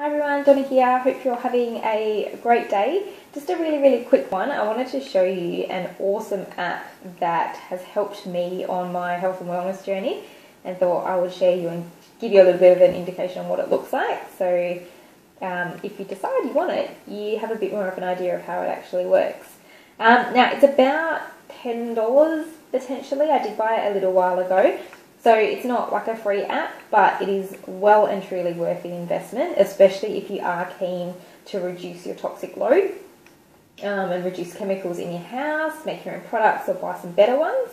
Hi everyone, Donna here. Hope you're having a great day. Just a really quick one. I wanted to show you an awesome app that has helped me on my health and wellness journey, and thought I would share you and give you a little bit of an indication on what it looks like. So if you decide you want it, you have a bit more of an idea of how it actually works. Now it's about $10 potentially. I did buy it a little while ago. So it's not like a free app, but it is well and truly worth the investment, especially if you are keen to reduce your toxic load and reduce chemicals in your house, make your own products or buy some better ones,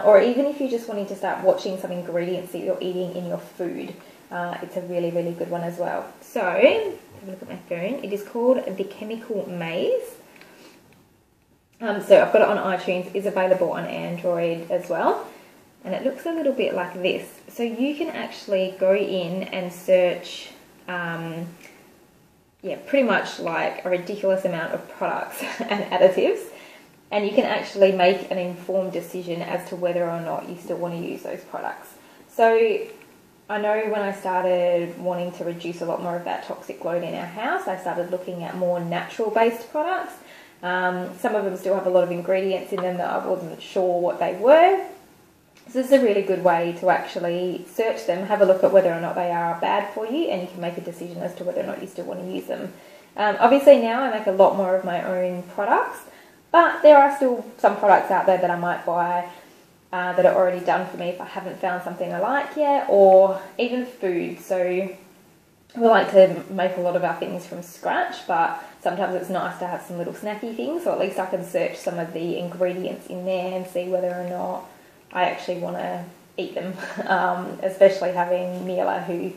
or even if you're just wanting to start watching some ingredients that you're eating in your food. It's a really good one as well. So, have a look at my phone. It is called The Chemical Maze. So I've got it on iTunes. It's available on Android as well. And it looks a little bit like this. So you can actually go in and search, pretty much like a ridiculous amount of products and additives. And you can actually make an informed decision as to whether or not you still want to use those products. So I know when I started wanting to reduce a lot more of that toxic load in our house, I started looking at more natural-based products. Some of them still have a lot of ingredients in them that I wasn't sure what they were. So this is a really good way to actually search them, have a look at whether or not they are bad for you, and you can make a decision as to whether or not you still want to use them. Obviously now I make a lot more of my own products, but there are still some products out there that I might buy that are already done for me if I haven't found something I like yet, or even food. So we like to make a lot of our things from scratch, but sometimes it's nice to have some little snacky things, so at least I can search some of the ingredients in there and see whether or not I actually want to eat them, especially having Mila, who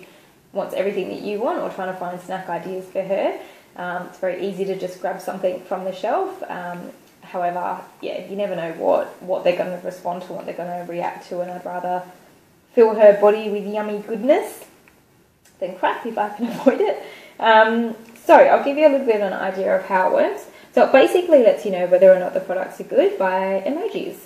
wants everything that you want, or trying to find snack ideas for her. It's very easy to just grab something from the shelf. However, yeah, you never know what they're going to respond to, what they're going to react to, and I'd rather fill her body with yummy goodness than crap if I can avoid it. So I'll give you a little bit of an idea of how it works. So it basically lets you know whether or not the products are good by emojis.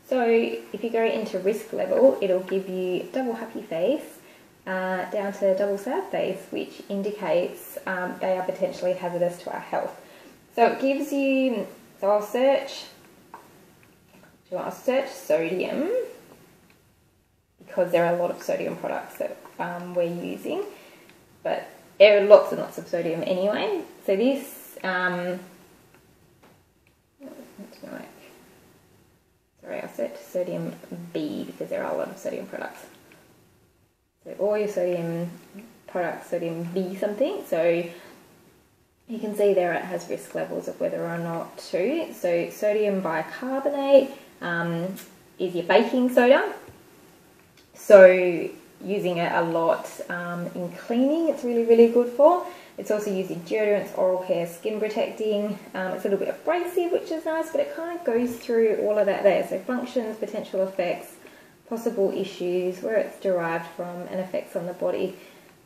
So if you go into risk level, it'll give you double happy face down to double sad face, which indicates they are potentially hazardous to our health. So it gives you, so I'll search sodium, because there are a lot of sodium products that we're using, but there are lots and lots of sodium anyway. So this, I'll set sodium B because there are a lot of sodium products. So all your sodium products, sodium B something. So you can see there it has risk levels of whether or not to. So sodium bicarbonate is your baking soda. So using it a lot in cleaning, it's really good for. It's also used in deodorants, oral care, skin protecting. It's a little bit abrasive, which is nice, but it kind of goes through all of that there. So functions, potential effects, possible issues, where it's derived from, and effects on the body.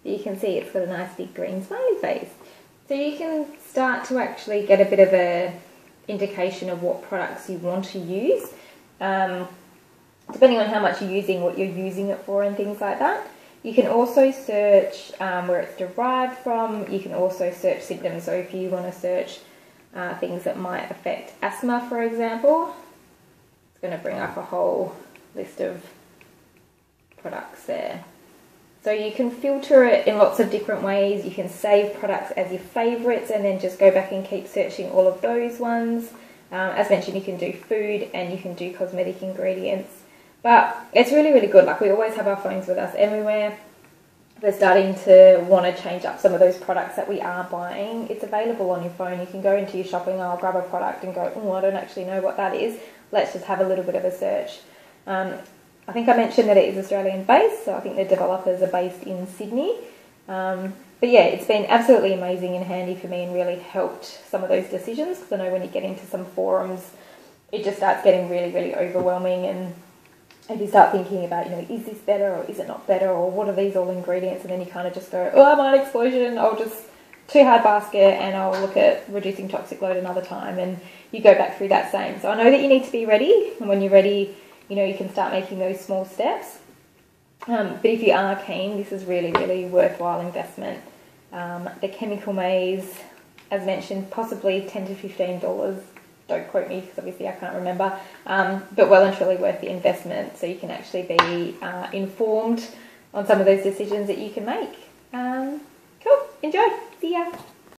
But you can see it's got a nice big green smiley face. So you can start to actually get a bit of a indication of what products you want to use, depending on how much you're using, what you're using it for, and things like that. You can also search where it's derived from. You can also search symptoms. So if you want to search things that might affect asthma, for example, it's going to bring up a whole list of products there. So you can filter it in lots of different ways. You can save products as your favourites and then just go back and keep searching all of those ones. As mentioned, you can do food and you can do cosmetic ingredients. But it's really good. Like, we always have our phones with us everywhere. We're starting to want to change up some of those products that we are buying. It's available on your phone. You can go into your shopping aisle, grab a product and go, oh, I don't actually know what that is. Let's just have a little bit of a search. I think I mentioned that it is Australian based, so I think the developers are based in Sydney. But yeah, it's been absolutely amazing and handy for me and really helped some of those decisions, because I know when you get into some forums, it just starts getting really overwhelming, and if you start thinking about, is this better or is it not better, or what are these all ingredients, and then you kind of just go, oh, I'm on explosion, I'll just too hard basket and I'll look at reducing toxic load another time, and you go back through that same. So I know that you need to be ready, and when you're ready, you can start making those small steps. But if you are keen, this is really worthwhile investment. The Chemical Maze, as mentioned, possibly $10 to $15. Don't quote me because obviously I can't remember, but well and truly worth the investment, so you can actually be informed on some of those decisions that you can make. Cool, enjoy, see ya.